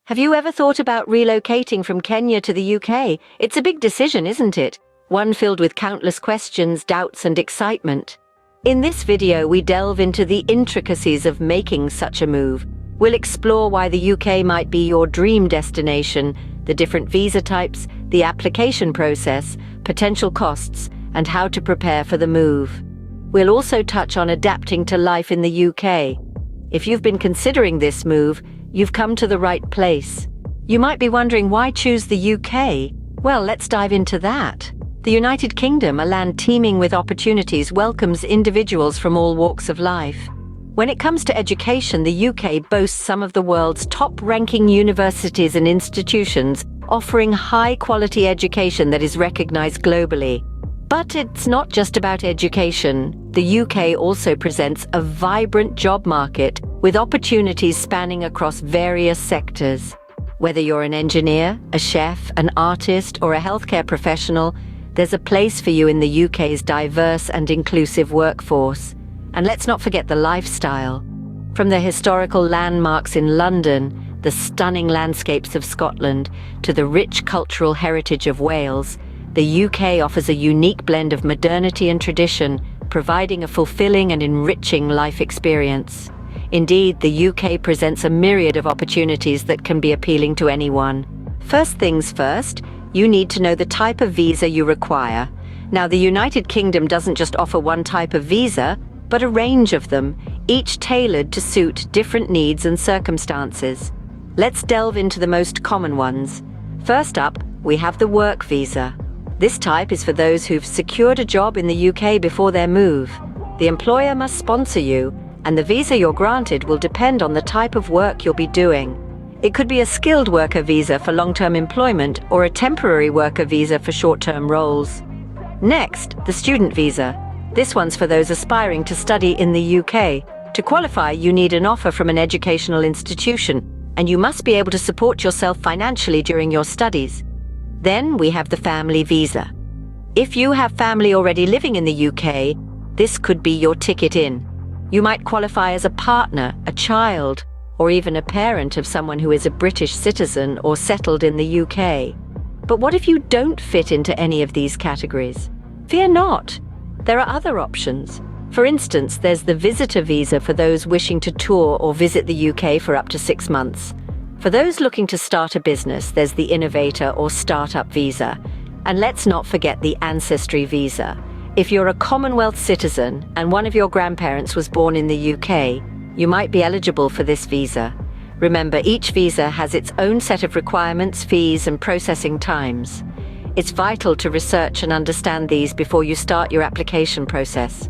Have you ever thought about relocating from Kenya to the UK? It's a big decision, isn't it? One filled with countless questions, doubts, and excitement. In this video, we delve into the intricacies of making such a move. We'll explore why the UK might be your dream destination, the different visa types, the application process, potential costs, and how to prepare for the move. We'll also touch on adapting to life in the UK. If you've been considering this move, you've come to the right place. You might be wondering, why choose the UK? Well, let's dive into that. The United Kingdom, a land teeming with opportunities, welcomes individuals from all walks of life. When it comes to education, the UK boasts some of the world's top-ranking universities and institutions, offering high-quality education that is recognized globally. But it's not just about education. The UK also presents a vibrant job market with opportunities spanning across various sectors. Whether you're an engineer, a chef, an artist, or a healthcare professional, there's a place for you in the UK's diverse and inclusive workforce. And let's not forget the lifestyle. From the historical landmarks in London, the stunning landscapes of Scotland, to the rich cultural heritage of Wales, the UK offers a unique blend of modernity and tradition, providing a fulfilling and enriching life experience. Indeed, the UK presents a myriad of opportunities that can be appealing to anyone. First things first, you need to know the type of visa you require. Now, the United Kingdom doesn't just offer one type of visa, but a range of them, each tailored to suit different needs and circumstances. Let's delve into the most common ones. First up, we have the work visa. This type is for those who've secured a job in the UK before their move. The employer must sponsor you, and the visa you're granted will depend on the type of work you'll be doing. It could be a skilled worker visa for long-term employment or a temporary worker visa for short-term roles. Next, the student visa. This one's for those aspiring to study in the UK. To qualify, you need an offer from an educational institution, and you must be able to support yourself financially during your studies. Then we have the family visa. If you have family already living in the UK, this could be your ticket in. You might qualify as a partner, a child, or even a parent of someone who is a British citizen or settled in the UK. But what if you don't fit into any of these categories? Fear not. There are other options. For instance, there's the visitor visa for those wishing to tour or visit the UK for up to 6 months. For those looking to start a business, there's the innovator or startup visa. And let's not forget the ancestry visa. If you're a Commonwealth citizen and one of your grandparents was born in the UK, you might be eligible for this visa. Remember, each visa has its own set of requirements, fees, and processing times. It's vital to research and understand these before you start your application process.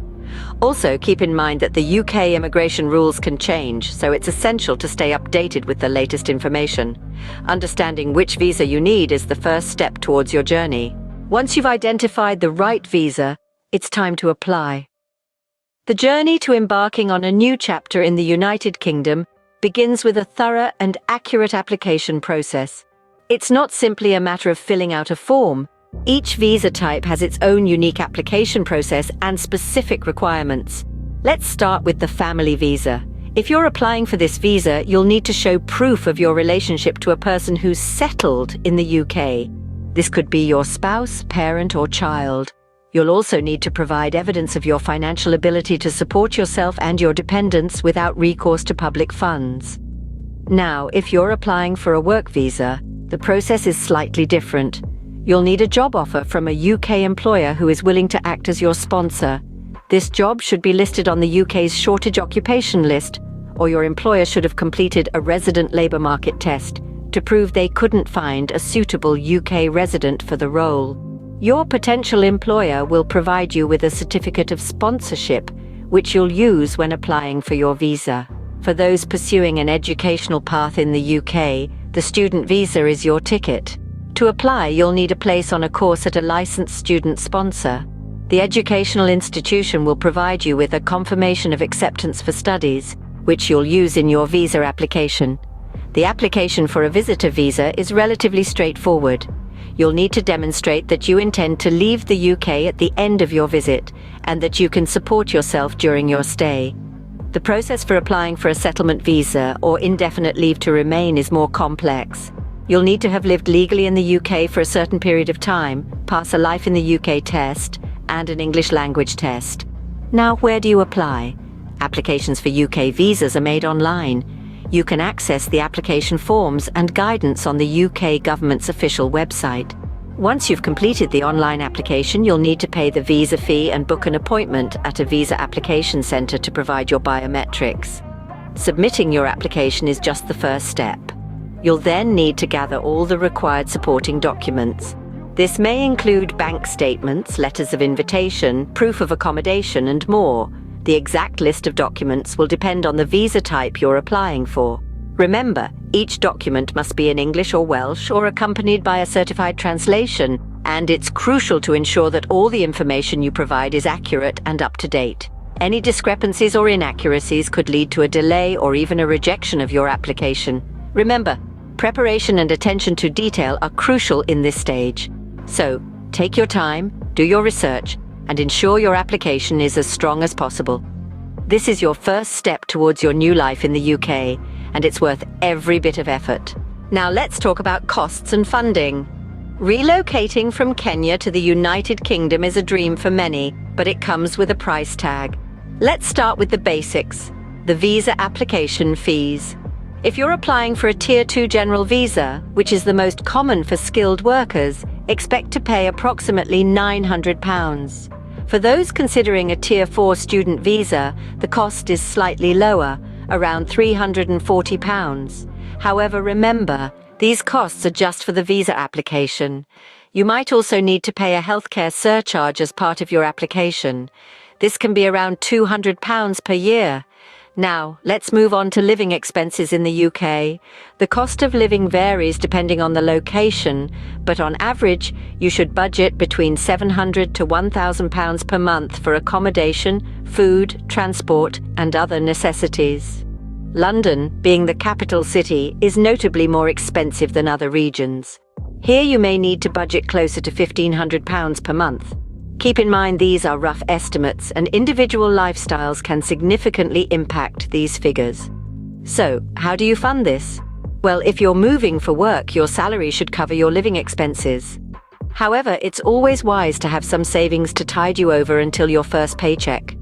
Also, keep in mind that the UK immigration rules can change, so it's essential to stay updated with the latest information. Understanding which visa you need is the first step towards your journey. Once you've identified the right visa, it's time to apply. The journey to embarking on a new chapter in the United Kingdom begins with a thorough and accurate application process. It's not simply a matter of filling out a form. Each visa type has its own unique application process and specific requirements. Let's start with the family visa. If you're applying for this visa, you'll need to show proof of your relationship to a person who's settled in the UK. This could be your spouse, parent, or child. You'll also need to provide evidence of your financial ability to support yourself and your dependents without recourse to public funds. Now, if you're applying for a work visa, the process is slightly different. You'll need a job offer from a UK employer who is willing to act as your sponsor. This job should be listed on the UK's shortage occupation list, or your employer should have completed a resident labour market test to prove they couldn't find a suitable UK resident for the role. Your potential employer will provide you with a certificate of sponsorship, which you'll use when applying for your visa. For those pursuing an educational path in the UK, the student visa is your ticket. To apply, you'll need a place on a course at a licensed student sponsor. The educational institution will provide you with a confirmation of acceptance for studies, which you'll use in your visa application. The application for a visitor visa is relatively straightforward. You'll need to demonstrate that you intend to leave the UK at the end of your visit and that you can support yourself during your stay. The process for applying for a settlement visa or indefinite leave to remain is more complex. You'll need to have lived legally in the UK for a certain period of time, pass a Life in the UK test, and an English language test. Now, where do you apply? Applications for UK visas are made online. You can access the application forms and guidance on the UK government's official website. Once you've completed the online application, you'll need to pay the visa fee and book an appointment at a visa application centre to provide your biometrics. Submitting your application is just the first step. You'll then need to gather all the required supporting documents. This may include bank statements, letters of invitation, proof of accommodation, and more. The exact list of documents will depend on the visa type you're applying for. Remember, each document must be in English or Welsh or accompanied by a certified translation, and it's crucial to ensure that all the information you provide is accurate and up to date. Any discrepancies or inaccuracies could lead to a delay or even a rejection of your application. Remember, preparation and attention to detail are crucial in this stage. So, take your time, do your research, and ensure your application is as strong as possible. This is your first step towards your new life in the UK, and it's worth every bit of effort. Now let's talk about costs and funding. Relocating from Kenya to the United Kingdom is a dream for many, but it comes with a price tag. Let's start with the basics, the visa application fees. If you're applying for a Tier 2 general visa, which is the most common for skilled workers, expect to pay approximately £900. For those considering a Tier 4 student visa, the cost is slightly lower, around £340. However, remember, these costs are just for the visa application. You might also need to pay a healthcare surcharge as part of your application. This can be around £200 per year. Now, let's move on to living expenses in the UK. The cost of living varies depending on the location, but on average, you should budget between £700 to £1,000 per month for accommodation, food, transport, and other necessities. London, being the capital city, is notably more expensive than other regions. Here you may need to budget closer to £1,500 per month. Keep in mind these are rough estimates, and individual lifestyles can significantly impact these figures. So, how do you fund this? Well, if you're moving for work, your salary should cover your living expenses. However, it's always wise to have some savings to tide you over until your first paycheck.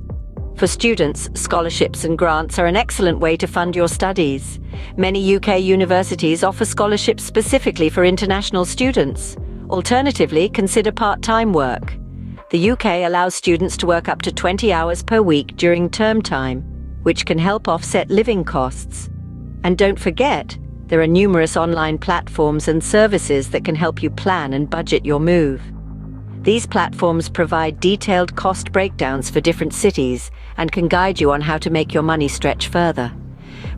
For students, scholarships and grants are an excellent way to fund your studies. Many UK universities offer scholarships specifically for international students. Alternatively, consider part-time work. The UK allows students to work up to 20 hours per week during term time, which can help offset living costs. And don't forget, there are numerous online platforms and services that can help you plan and budget your move. These platforms provide detailed cost breakdowns for different cities and can guide you on how to make your money stretch further.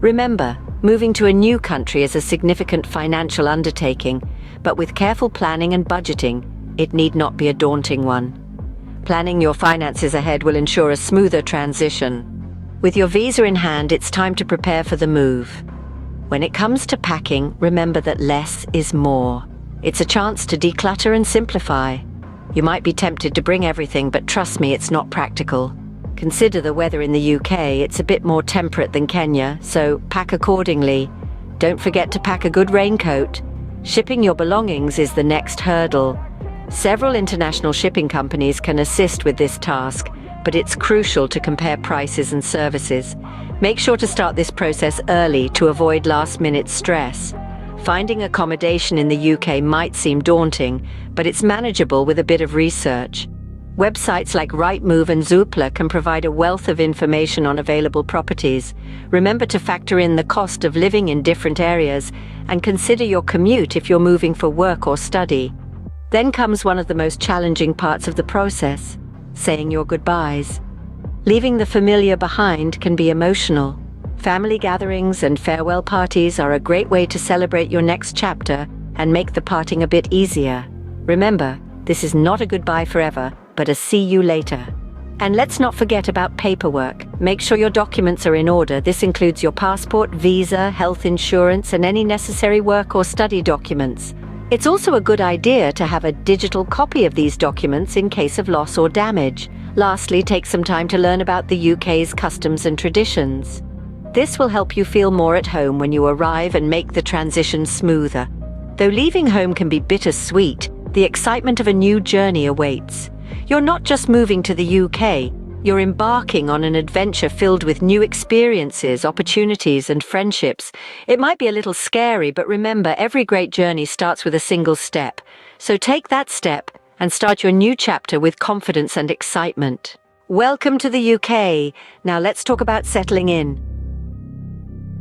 Remember, moving to a new country is a significant financial undertaking, but with careful planning and budgeting, it need not be a daunting one. Planning your finances ahead will ensure a smoother transition. With your visa in hand, it's time to prepare for the move. When it comes to packing, remember that less is more. It's a chance to declutter and simplify. You might be tempted to bring everything, but trust me, it's not practical. Consider the weather in the UK. It's a bit more temperate than Kenya, so pack accordingly. Don't forget to pack a good raincoat. Shipping your belongings is the next hurdle. Several international shipping companies can assist with this task, but it's crucial to compare prices and services. Make sure to start this process early to avoid last-minute stress. Finding accommodation in the UK might seem daunting, but it's manageable with a bit of research. Websites like Rightmove and Zoopla can provide a wealth of information on available properties. Remember to factor in the cost of living in different areas and consider your commute if you're moving for work or study. Then comes one of the most challenging parts of the process, saying your goodbyes. Leaving the familiar behind can be emotional. Family gatherings and farewell parties are a great way to celebrate your next chapter and make the parting a bit easier. Remember, this is not a goodbye forever, but a see you later. And let's not forget about paperwork. Make sure your documents are in order. This includes your passport, visa, health insurance, and any necessary work or study documents. It's also a good idea to have a digital copy of these documents in case of loss or damage. Lastly, take some time to learn about the UK's customs and traditions. This will help you feel more at home when you arrive and make the transition smoother. Though leaving home can be bittersweet, the excitement of a new journey awaits. You're not just moving to the UK, you're embarking on an adventure filled with new experiences, opportunities, and friendships. It might be a little scary, but remember, every great journey starts with a single step. So take that step and start your new chapter with confidence and excitement. Welcome to the UK. Now let's talk about settling in.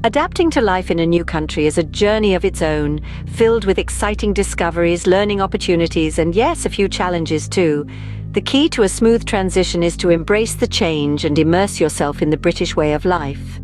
Adapting to life in a new country is a journey of its own, filled with exciting discoveries, learning opportunities, and yes, a few challenges too. The key to a smooth transition is to embrace the change and immerse yourself in the British way of life.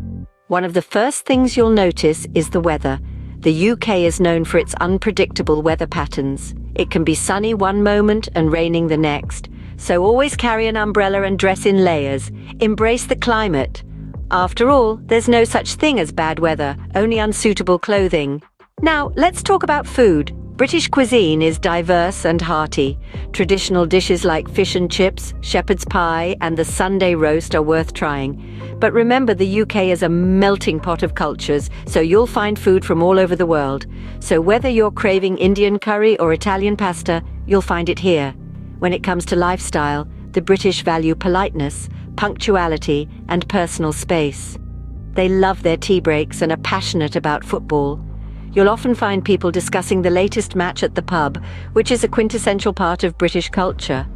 One of the first things you'll notice is the weather. The UK is known for its unpredictable weather patterns. It can be sunny one moment and raining the next. So always carry an umbrella and dress in layers. Embrace the climate. After all, there's no such thing as bad weather, only unsuitable clothing. Now, let's talk about food. British cuisine is diverse and hearty. Traditional dishes like fish and chips, shepherd's pie, and the Sunday roast are worth trying. But remember, the UK is a melting pot of cultures, so you'll find food from all over the world. So whether you're craving Indian curry or Italian pasta, you'll find it here. When it comes to lifestyle, the British value politeness, punctuality, and personal space. They love their tea breaks and are passionate about football. You'll often find people discussing the latest match at the pub, which is a quintessential part of British culture.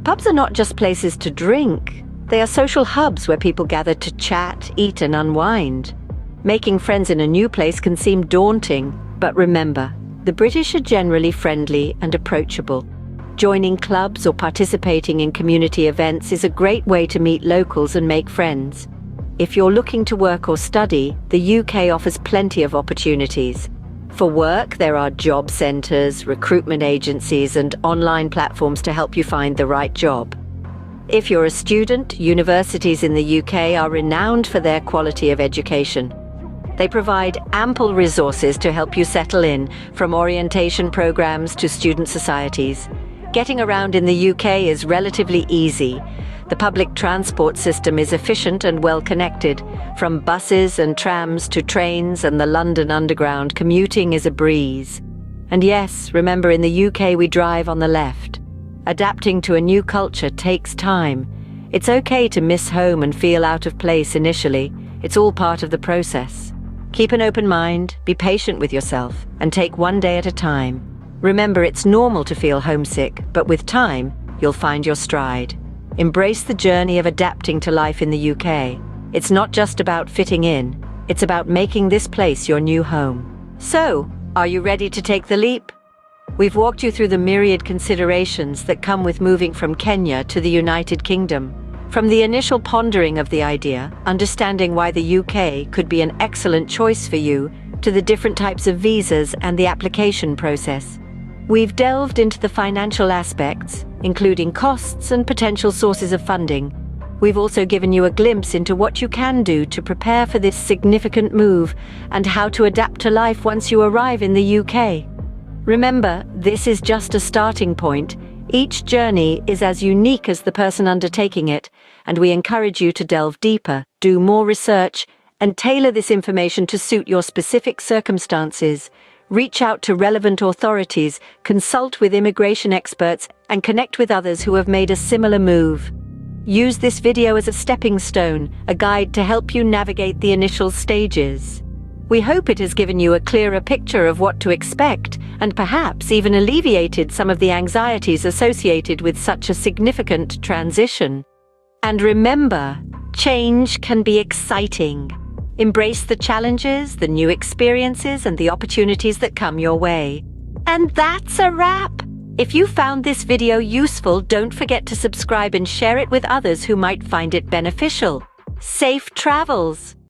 Pubs are not just places to drink. They are social hubs where people gather to chat, eat, and unwind. Making friends in a new place can seem daunting, but remember, the British are generally friendly and approachable. Joining clubs or participating in community events is a great way to meet locals and make friends. If you're looking to work or study, the UK offers plenty of opportunities. For work, there are job centres, recruitment agencies, and online platforms to help you find the right job. If you're a student, universities in the UK are renowned for their quality of education. They provide ample resources to help you settle in, from orientation programs to student societies. Getting around in the UK is relatively easy. The public transport system is efficient and well connected. From buses and trams to trains and the London Underground, commuting is a breeze. And yes, remember, in the UK we drive on the left. Adapting to a new culture takes time. It's okay to miss home and feel out of place initially. It's all part of the process. Keep an open mind, be patient with yourself, and take one day at a time. Remember, it's normal to feel homesick, but with time, you'll find your stride. Embrace the journey of adapting to life in the UK. It's not just about fitting in, it's about making this place your new home. So, are you ready to take the leap? We've walked you through the myriad considerations that come with moving from Kenya to the United Kingdom. From the initial pondering of the idea, understanding why the UK could be an excellent choice for you, to the different types of visas and the application process. We've delved into the financial aspects, including costs and potential sources of funding. We've also given you a glimpse into what you can do to prepare for this significant move and how to adapt to life once you arrive in the UK. Remember, this is just a starting point. Each journey is as unique as the person undertaking it, and we encourage you to delve deeper, do more research, and tailor this information to suit your specific circumstances. Reach out to relevant authorities, consult with immigration experts, and connect with others who have made a similar move. Use this video as a stepping stone, a guide to help you navigate the initial stages. We hope it has given you a clearer picture of what to expect, and perhaps even alleviated some of the anxieties associated with such a significant transition. And remember, change can be exciting. Embrace the challenges, the new experiences, and the opportunities that come your way. And that's a wrap! If you found this video useful, don't forget to subscribe and share it with others who might find it beneficial. Safe travels!